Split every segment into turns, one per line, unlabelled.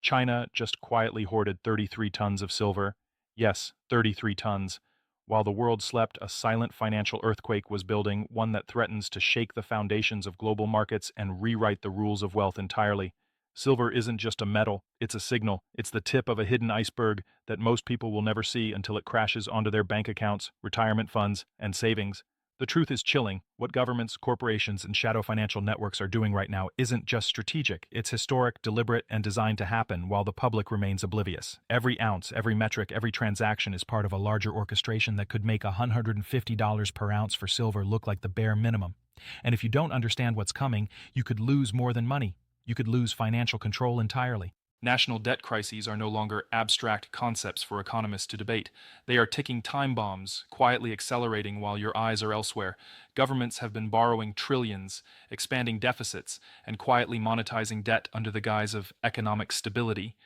China just quietly hoarded 33 tons of silver. Yes, 33 tons. While the world slept, a silent financial earthquake was building, one that threatens to shake the foundations of global markets and rewrite the rules of wealth entirely. Silver isn't just a metal, it's a signal. It's the tip of a hidden iceberg that most people will never see until it crashes onto their bank accounts, retirement funds, and savings. The truth is chilling. What governments, corporations, and shadow financial networks are doing right now isn't just strategic. It's historic, deliberate, and designed to happen while the public remains oblivious. Every ounce, every metric, every transaction is part of a larger orchestration that could make $150 per ounce for silver look like the bare minimum. And if you don't understand what's coming, you could lose more than money. You could lose financial control entirely. National debt crises are no longer abstract concepts for economists to debate. They are ticking time bombs, quietly accelerating while your eyes are elsewhere. Governments have been borrowing trillions, expanding deficits, and quietly monetizing debt under the guise of economic stability,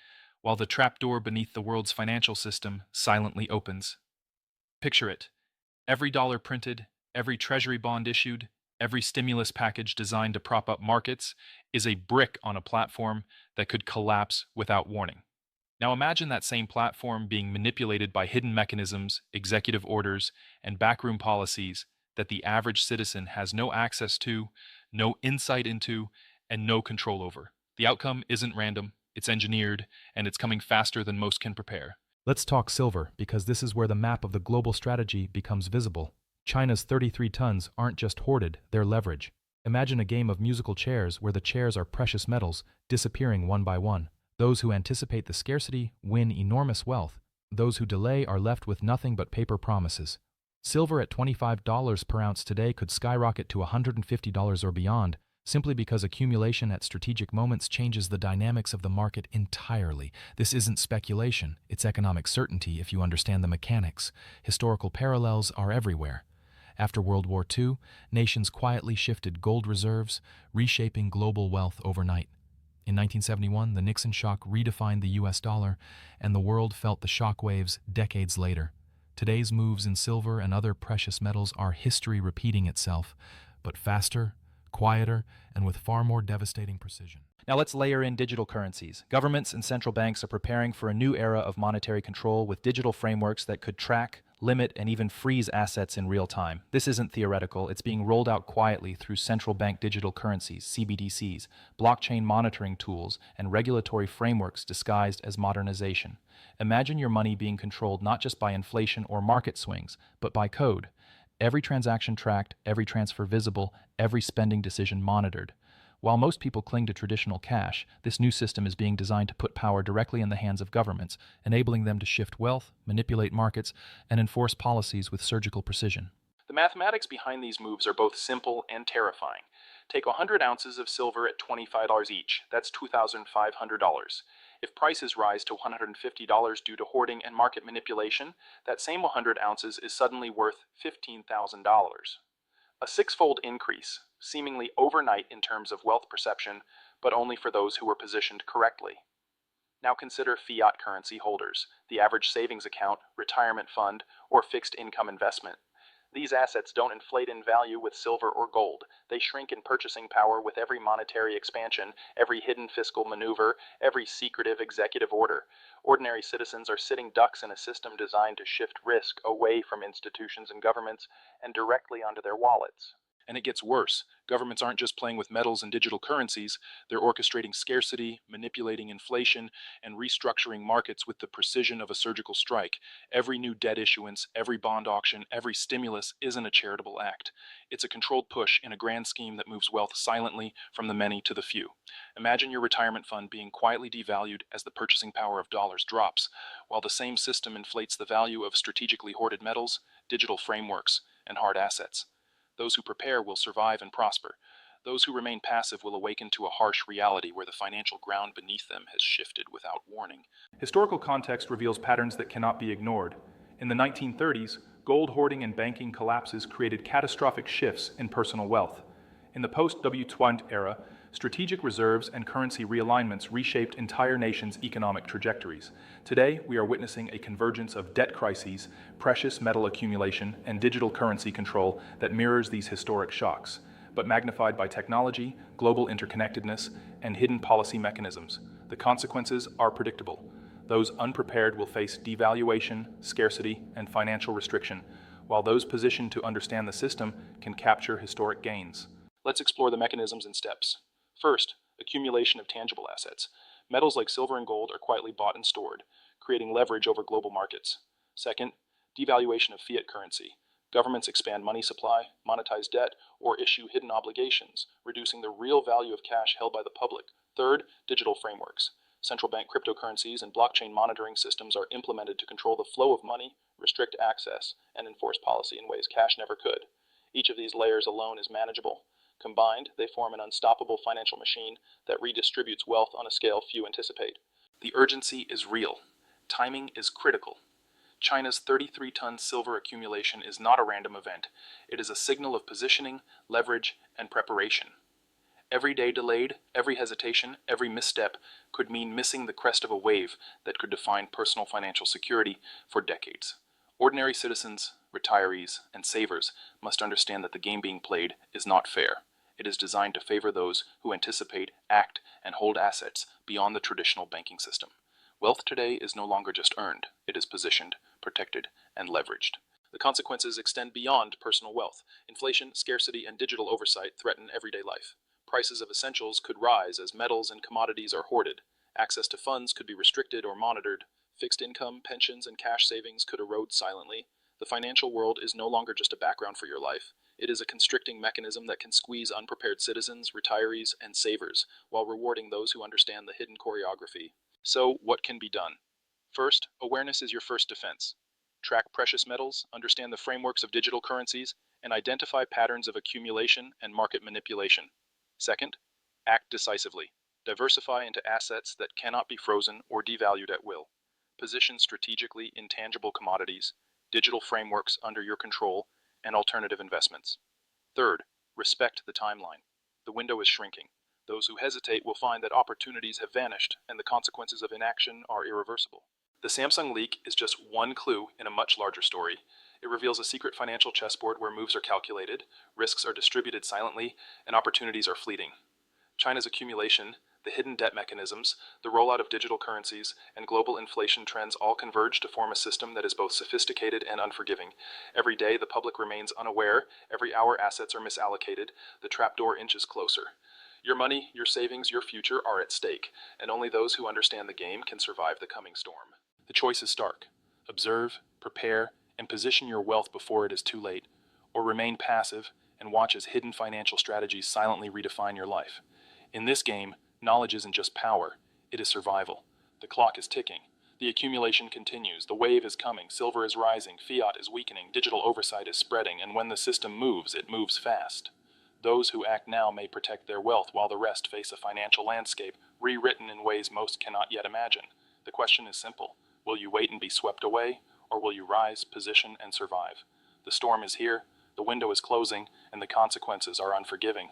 while the trapdoor beneath the world's financial system silently opens. Picture it. Every dollar printed, every treasury bond issued, every stimulus package designed to prop up markets is a brick on a platform that could collapse without warning. Now imagine that same platform being manipulated by hidden mechanisms, executive orders, and backroom policies that the average citizen has no access to, no insight into, and no control over. The outcome isn't random, it's engineered, and it's coming faster than most can prepare. Let's talk silver, because this is where the map of the global strategy becomes visible. China's 33 tons aren't just hoarded, they're leverage. Imagine a game of musical chairs where the chairs are precious metals, disappearing one by one. Those who anticipate the scarcity win enormous wealth. Those who delay are left with nothing but paper promises. Silver at $25 per ounce today could skyrocket to $150 or beyond, simply because accumulation at strategic moments changes the dynamics of the market entirely. This isn't speculation, it's economic certainty if you understand the mechanics. Historical parallels are everywhere. After World War II, nations quietly shifted gold reserves, reshaping global wealth overnight. In 1971, the Nixon shock redefined the US dollar, and the world felt the shockwaves decades later. Today's moves in silver and other precious metals are history repeating itself, but faster, quieter, and with far more devastating precision. Now let's layer in digital currencies. Governments and central banks are preparing for a new era of monetary control with digital frameworks that could track, limit, and even freeze assets in real time. This isn't theoretical, it's being rolled out quietly through central bank digital currencies, CBDCs, blockchain monitoring tools, and regulatory frameworks disguised as modernization. Imagine your money being controlled not just by inflation or market swings, but by code. Every transaction tracked, every transfer visible, every spending decision monitored. While most people cling to traditional cash, this new system is being designed to put power directly in the hands of governments, enabling them to shift wealth, manipulate markets, and enforce policies with surgical precision. The mathematics behind these moves are both simple and terrifying. Take 100 ounces of silver at $25 each. That's $2,500. If prices rise to $150 due to hoarding and market manipulation, that same 100 ounces is suddenly worth $15,000. A six-fold increase, seemingly overnight in terms of wealth perception, but only for those who were positioned correctly. Now consider fiat currency holders, the average savings account, retirement fund, or fixed income investment. These assets don't inflate in value with silver or gold. They shrink in purchasing power with every monetary expansion, every hidden fiscal maneuver, every secretive executive order. Ordinary citizens are sitting ducks in a system designed to shift risk away from institutions and governments and directly onto their wallets. And it gets worse. Governments aren't just playing with metals and digital currencies, they're orchestrating scarcity, manipulating inflation, and restructuring markets with the precision of a surgical strike. Every new debt issuance, every bond auction, every stimulus isn't a charitable act. It's a controlled push in a grand scheme that moves wealth silently from the many to the few. Imagine your retirement fund being quietly devalued as the purchasing power of dollars drops, while the same system inflates the value of strategically hoarded metals, digital frameworks, and hard assets. Those who prepare will survive and prosper. Those who remain passive will awaken to a harsh reality where the financial ground beneath them has shifted without warning. Historical context reveals patterns that cannot be ignored. In the 1930s, gold hoarding and banking collapses created catastrophic shifts in personal wealth. In the post-W20 era, strategic reserves and currency realignments reshaped entire nations' economic trajectories. Today, we are witnessing a convergence of debt crises, precious metal accumulation, and digital currency control that mirrors these historic shocks, but magnified by technology, global interconnectedness, and hidden policy mechanisms. The consequences are predictable. Those unprepared will face devaluation, scarcity, and financial restriction, while those positioned to understand the system can capture historic gains. Let's explore the mechanisms and steps. First, accumulation of tangible assets. Metals like silver and gold are quietly bought and stored, creating leverage over global markets. Second, devaluation of fiat currency. Governments expand money supply, monetize debt, or issue hidden obligations, reducing the real value of cash held by the public. Third, digital frameworks. Central bank cryptocurrencies and blockchain monitoring systems are implemented to control the flow of money, restrict access, and enforce policy in ways cash never could. Each of these layers alone is manageable. Combined, they form an unstoppable financial machine that redistributes wealth on a scale few anticipate. The urgency is real. Timing is critical. China's 33-ton silver accumulation is not a random event. It is a signal of positioning, leverage, and preparation. Every day delayed, every hesitation, every misstep could mean missing the crest of a wave that could define personal financial security for decades. Ordinary citizens, retirees, and savers must understand that the game being played is not fair. It is designed to favor those who anticipate, act, and hold assets beyond the traditional banking system. Wealth today is no longer just earned, it is positioned, protected, and leveraged. The consequences extend beyond personal wealth. Inflation, scarcity, and digital oversight threaten everyday life. Prices of essentials could rise as metals and commodities are hoarded. Access to funds could be restricted or monitored. Fixed income, pensions, and cash savings could erode silently. The financial world is no longer just a background for your life. It is a constricting mechanism that can squeeze unprepared citizens, retirees, and savers, while rewarding those who understand the hidden choreography. So, what can be done? First, awareness is your first defense. Track precious metals, understand the frameworks of digital currencies, and identify patterns of accumulation and market manipulation. Second, act decisively. Diversify into assets that cannot be frozen or devalued at will. Position strategically in tangible commodities, digital frameworks under your control, and alternative investments. Third, respect the timeline. The window is shrinking. Those who hesitate will find that opportunities have vanished and the consequences of inaction are irreversible. The Samsung leak is just one clue in a much larger story. It reveals a secret financial chessboard where moves are calculated, risks are distributed silently, and opportunities are fleeting. China's accumulation, the hidden debt mechanisms, the rollout of digital currencies, and global inflation trends all converge to form a system that is both sophisticated and unforgiving. Every day, the public remains unaware. Every hour, assets are misallocated. The trapdoor inches closer. Your money, your savings, your future are at stake, and only those who understand the game can survive the coming storm. The choice is stark. Observe, prepare, and position your wealth before it is too late, or remain passive and watch as hidden financial strategies silently redefine your life. In this game, knowledge isn't just power, it is survival. The clock is ticking. The accumulation continues. The wave is coming. Silver is rising. Fiat is weakening. Digital oversight is spreading. And when the system moves, it moves fast. Those who act now may protect their wealth while the rest face a financial landscape rewritten in ways most cannot yet imagine. The question is simple. Will you wait and be swept away, or will you rise, position, and survive? The storm is here, the window is closing, and the consequences are unforgiving.